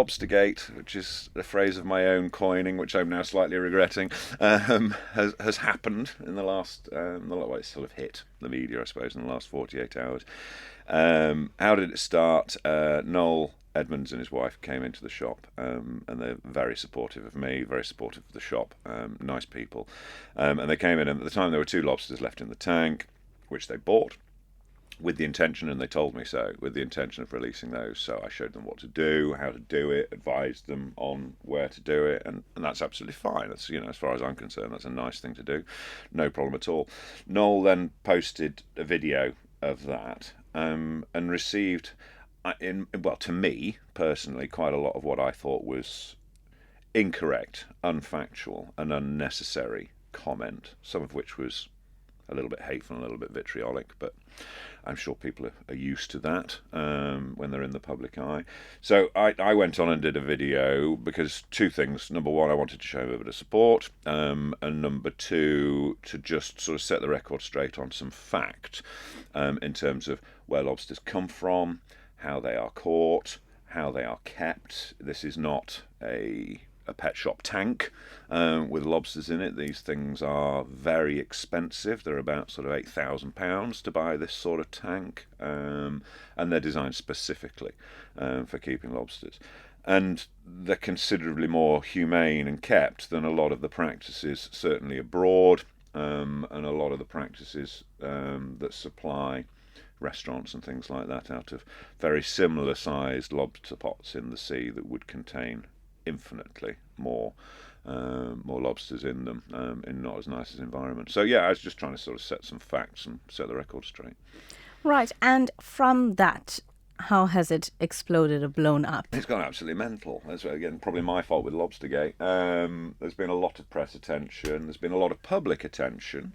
lobstergate, which is a phrase of my own coining, which I'm now slightly regretting, has happened in the last, well, it's sort of hit the media, I suppose, in the last 48 hours. How did it start? Noel Edmonds and his wife came into the shop, and they're very supportive of me, very supportive of the shop, nice people. And they came in, and at the time there were 2 lobsters left in the tank, which they bought with the intention, and they told me so, with the intention of releasing those. So I showed them what to do, how to do it, advised them on where to do it, and that's absolutely fine. That's, as far as I'm concerned, that's a nice thing to do, no problem at all. Noel then posted a video of that, and received, to me personally, quite a lot of what I thought was incorrect, unfactual, and unnecessary comment, some of which was a little bit hateful and a little bit vitriolic, but I'm sure people are used to that when they're in the public eye. So I went on and did a video because 2 things. Number 1, I wanted to show a bit of support, and number 2, to just sort of set the record straight on some fact in terms of where lobsters come from, how they are caught, how they are kept. This is not a pet shop tank with lobsters in it. These things are very expensive. They're about sort of £8,000 to buy this sort of tank, and they're designed specifically for keeping lobsters. And they're considerably more humane and kept than a lot of the practices, certainly abroad, and a lot of the practices that supply restaurants and things like that out of very similar sized lobster pots in the sea that would contain infinitely more lobsters in them, in not as nice an environment. So yeah, I was just trying to sort of set some facts and set the record straight. Right, and from that, how has it exploded or blown up? It's gone absolutely mental. That's, again, probably my fault with Lobstergate. There's been a lot of press attention. There's been a lot of public attention.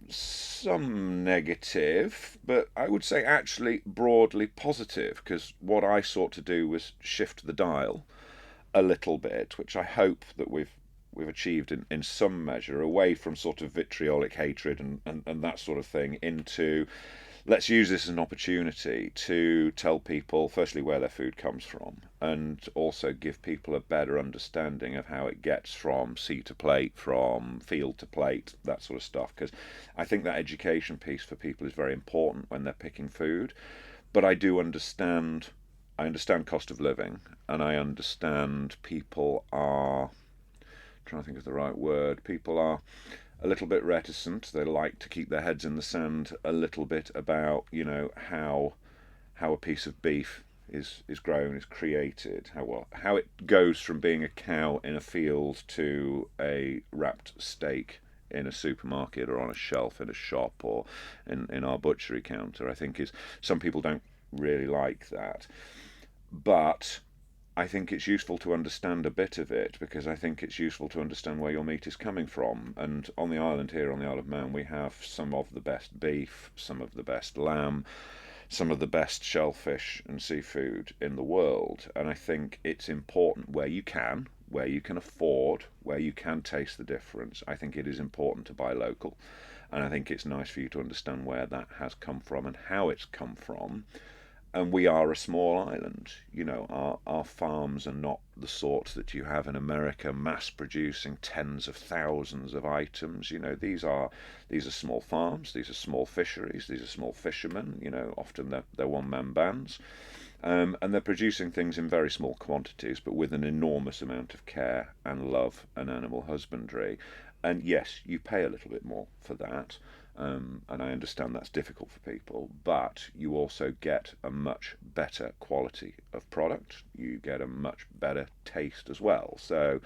Some negative, but I would say actually broadly positive, because what I sought to do was shift the dial a little bit, which I hope that we've achieved in some measure, away from sort of vitriolic hatred and that sort of thing, into let's use this as an opportunity to tell people, firstly, where their food comes from, and also give people a better understanding of how it gets from sea to plate, from field to plate, that sort of stuff. Because I think that education piece for people is very important when they're picking food. But I understand cost of living, and I understand people are, trying to think of the right word, people are a little bit reticent. They like to keep their heads in the sand a little bit about, how a piece of beef is grown, is created, how it goes from being a cow in a field to a wrapped steak in a supermarket or on a shelf in a shop or in our butchery counter. I think some people don't really like that. But I think it's useful to understand a bit of it, because I think it's useful to understand where your meat is coming from. And on the island here, on the Isle of Man, we have some of the best beef, some of the best lamb, some of the best shellfish and seafood in the world. And I think it's important where you can afford, where you can taste the difference. I think it is important to buy local. And I think it's nice for you to understand where that has come from and how it's come from. And we are a small island. Our farms are not the sort that you have in America, mass producing tens of thousands of items. These are small farms, these are small fisheries, these are small fishermen. Often they're one-man bands. And they're producing things in very small quantities, but with an enormous amount of care and love and animal husbandry. And yes, you pay a little bit more for that. And I understand that's difficult for people, but you also get a much better quality of product. You get a much better taste as well. So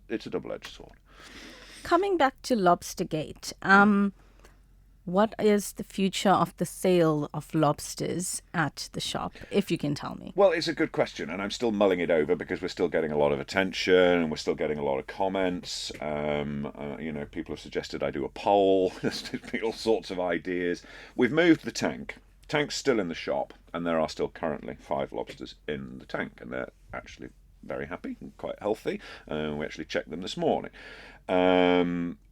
it's a double-edged sword. Coming back to Lobstergate, what is the future of the sale of lobsters at the shop, if you can tell me? Well, it's a good question, and I'm still mulling it over because we're still getting a lot of attention and we're still getting a lot of comments. People have suggested I do a poll. There's been all sorts of ideas. We've moved the tank. Tank's still in the shop, and there are still currently 5 lobsters in the tank, and they're actually very happy and quite healthy. We actually checked them this morning.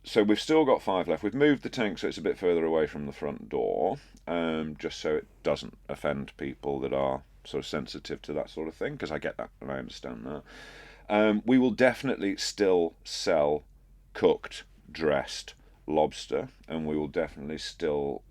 So we've still got 5 left. We've moved the tank so it's a bit further away from the front door, just so it doesn't offend people that are sort of sensitive to that sort of thing, because I get that and I understand that. We will definitely still sell cooked, dressed lobster, and we will definitely still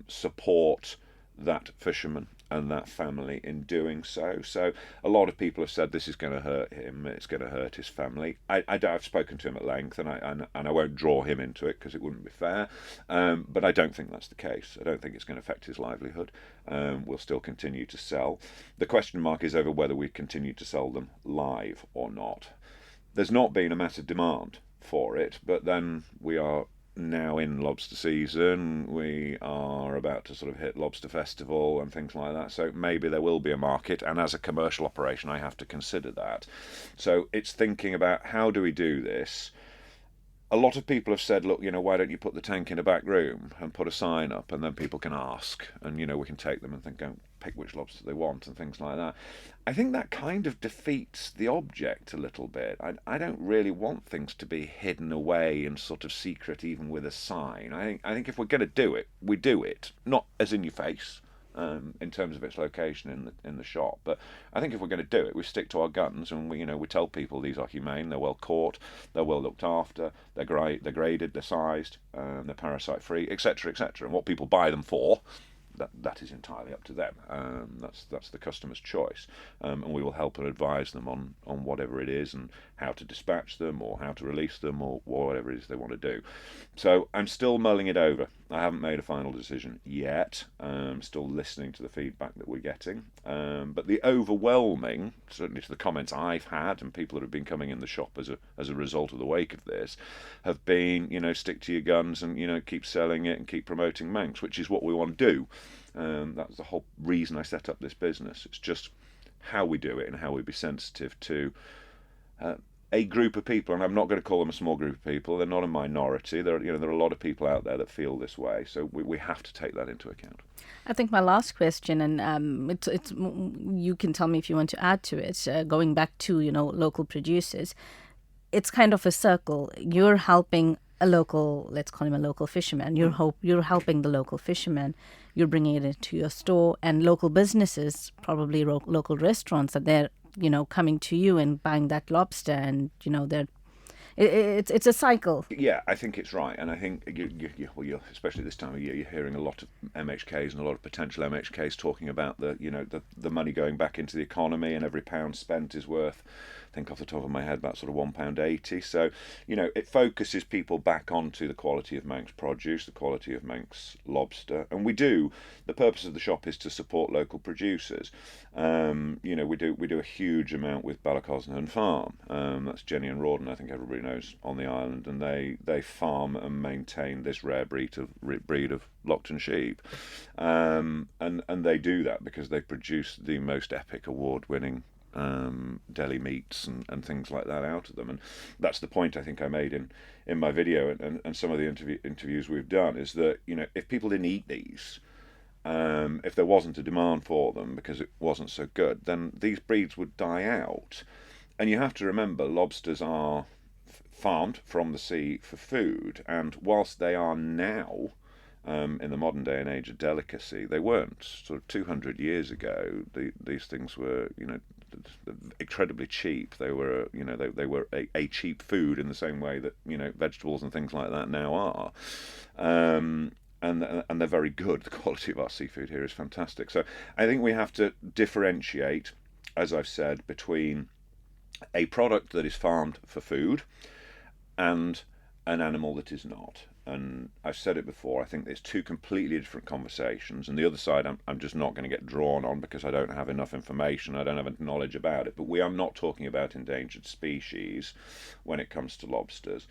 support that fisherman and that family in doing so. So a lot of people have said this is going to hurt him, it's going to hurt his family. I've spoken to him at length, and I won't draw him into it because it wouldn't be fair. But I don't think that's the case. I don't think it's going to affect his livelihood. We'll still continue to sell. The question mark is over whether we continue to sell them live or not. There's not been a massive demand for it, but then we are now in lobster season. We are about to sort of hit lobster festival and things like that, so maybe there will be a market, and as a commercial operation I have to consider that. So it's thinking about, how do we do this? A lot of people have said, look, why don't you put the tank in a back room and put a sign up, and then people can ask, and we can take them and think, go pick which lobster they want and things like that. I think that kind of defeats the object a little bit. I don't really want things to be hidden away and sort of secret, even with a sign. I think if we're going to do it, we do it, not as in your face. In terms of its location in the shop, but I think if we're going to do it, we stick to our guns, and we tell people these are humane, they're well caught, they're well looked after, they're graded, they're sized, they're parasite free, etc., etc. And what people buy them for, that is entirely up to them. That's the customer's choice, and we will help and advise them on whatever it is, and how to dispatch them, or how to release them, or whatever it is they want to do. So I'm still mulling it over. I haven't made a final decision yet. Still listening to the feedback that we're getting, but the overwhelming, certainly to the comments I've had and people that have been coming in the shop as a result of the wake of this, have been, stick to your guns and keep selling it and keep promoting Manx, which is what we want to do. That's the whole reason I set up this business. It's just how we do it and how we be sensitive to a group of people, and I'm not going to call them a small group of people. They're not a minority. There are a lot of people out there that feel this way, so we have to take that into account. I think my last question, and it's you can tell me if you want to add to it. Going back to local producers, it's kind of a circle. You're helping a local, let's call him a local fisherman. You're helping the local fisherman. You're bringing it into your store, and local businesses, probably local restaurants, that they're coming to you and buying that lobster, and it's a cycle. Yeah, I think it's right, and I think you're especially this time of year, you're hearing a lot of MHKs and a lot of potential MHKs talking about the money going back into the economy, and every pound spent is worth, I think off the top of my head, about sort of £1.80. So it focuses people back onto the quality of Manx produce, the quality of Manx lobster, and we do. The purpose of the shop is to support local producers. We do a huge amount with Ballacosnan Farm. That's Jenny and Rawdon, I think everybody knows, on the island, and they farm and maintain this rare breed of Lockton sheep, and they do that because they produce the most epic, award-winning deli meats and things like that out of them. And that's the point I think I made in my video and some of the interviews we've done, is that if people didn't eat these, if there wasn't a demand for them because it wasn't so good, then these breeds would die out. And you have to remember, lobsters are farmed from the sea for food, and whilst they are now in the modern day and age a delicacy, they weren't sort of 200 years ago. These things were incredibly cheap. They were they were a cheap food in the same way that vegetables and things like that now are. And they're very good. The quality of our seafood here is fantastic. So I think we have to differentiate, as I've said, between a product that is farmed for food and an animal that is not. And I've said it before, I think there's two completely different conversations, and the other side I'm just not going to get drawn on because I don't have enough information, I don't have enough knowledge about it. But we are not talking about endangered species when it comes to lobsters.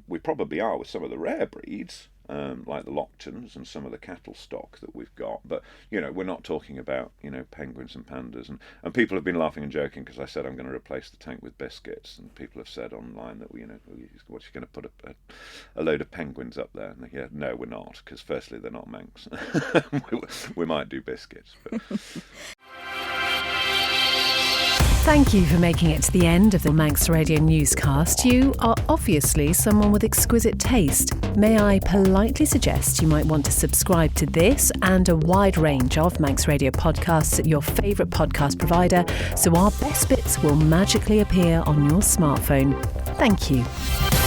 We probably are with some of the rare breeds, like the Locktons and some of the cattle stock that we've got, but we're not talking about penguins and pandas, and people have been laughing and joking because I said I'm going to replace the tank with biscuits, and people have said online that what's going to put a load of penguins up there, and yeah, no, we're not, because firstly they're not Manx. we might do biscuits, but Thank you for making it to the end of the Manx Radio newscast. You are obviously someone with exquisite taste. May I politely suggest you might want to subscribe to this and a wide range of Manx Radio podcasts at your favourite podcast provider, so our best bits will magically appear on your smartphone. Thank you.